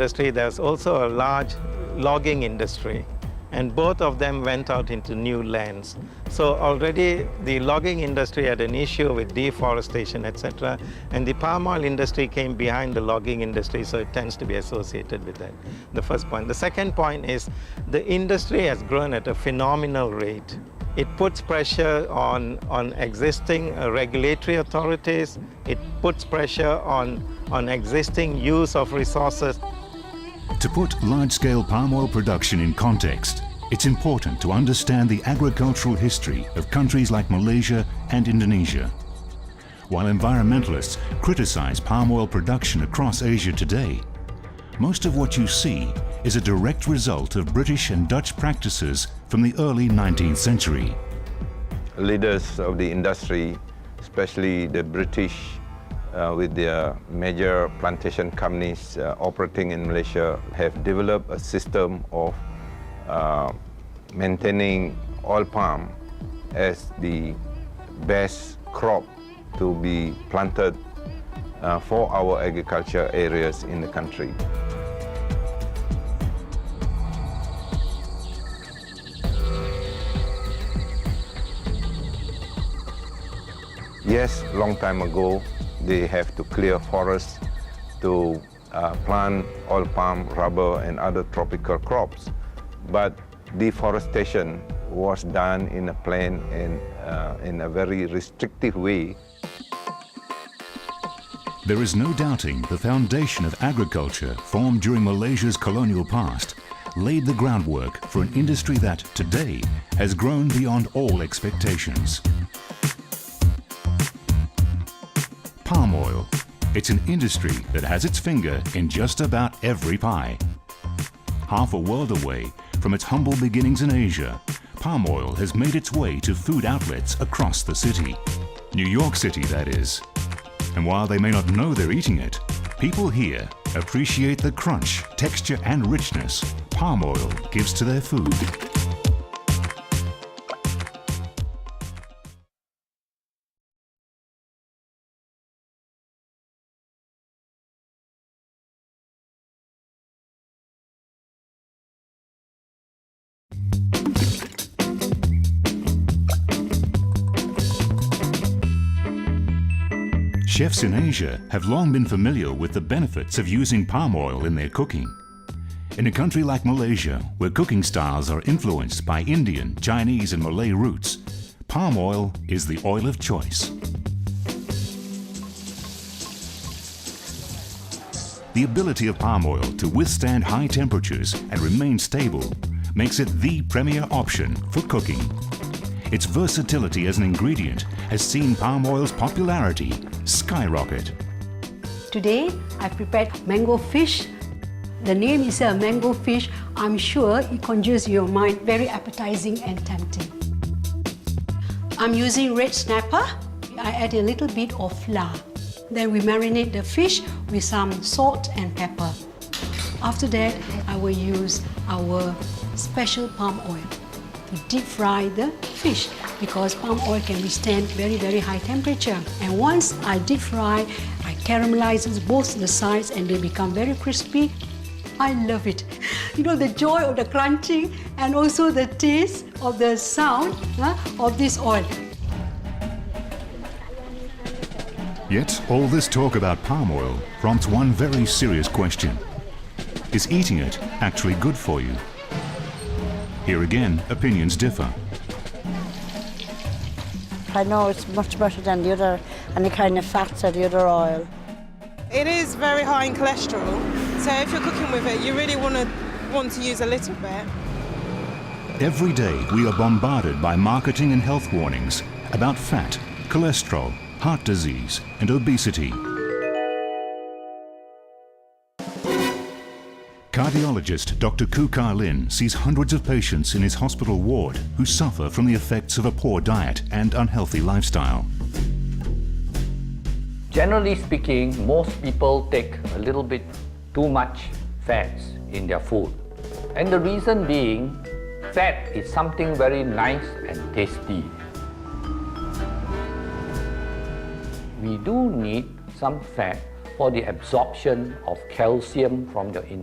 industry, there's also a large logging industry. And both of them went out into new lands. So already the logging industry had an issue with deforestation, etc. And the palm oil industry came behind the logging industry, so it tends to be associated with that, the first point. The second point is the industry has grown at a phenomenal rate. It puts pressure on existing regulatory authorities. It puts pressure on existing use of resources. To put large-scale palm oil production in context, it's important to understand the agricultural history of countries like Malaysia and Indonesia. While environmentalists criticize palm oil production across Asia today, most of what you see is a direct result of British and Dutch practices from the early 19th century. Leaders of the industry, especially the British, with their major plantation companies operating in Malaysia, have developed a system of maintaining oil palm as the best crop to be planted for our agriculture areas in the country. Yes, long time ago, they have to clear forests to plant oil palm, rubber, and other tropical crops. But deforestation was done in a planned and in a very restrictive way. There is no doubting the foundation of agriculture formed during Malaysia's colonial past laid the groundwork for an industry that today has grown beyond all expectations. Palm oil. It's an industry that has its finger in just about every pie. Half a world away from its humble beginnings in Asia, palm oil has made its way to food outlets across the city. New York City, that is. And while they may not know they're eating it, people here appreciate the crunch, texture and richness palm oil gives to their food. Chefs in Asia have long been familiar with the benefits of using palm oil in their cooking. In a country like Malaysia, where cooking styles are influenced by Indian, Chinese and Malay roots, palm oil is the oil of choice. The ability of palm oil to withstand high temperatures and remain stable makes it the premier option for cooking. Its versatility as an ingredient has seen palm oil's popularity skyrocket. Today, I prepared mango fish. The name is a mango fish. I'm sure it conjures your mind very appetizing and tempting. I'm using red snapper. I add a little bit of flour. Then we marinate the fish with some salt and pepper. After that, I will use our special palm oil to deep fry the fish because palm oil can withstand very, very high temperature. And once I deep fry, I caramelize both the sides and they become very crispy. I love it. You know, the joy of the crunching and also the taste of the sound of this oil. Yet all this talk about palm oil prompts one very serious question. Is eating it actually good for you? Here again, opinions differ. I know it's much better than the other, any kind of fats or the other oil. It is very high in cholesterol, so if you're cooking with it, you really want to use a little bit. Every day we are bombarded by marketing and health warnings about fat, cholesterol, heart disease and obesity. Cardiologist Dr. Koo Kah Lin sees hundreds of patients in his hospital ward who suffer from the effects of a poor diet and unhealthy lifestyle. Generally speaking, most people take a little bit too much fats in their food. And the reason being, fat is something very nice and tasty. We do need some fat for the absorption of calcium from your intestine.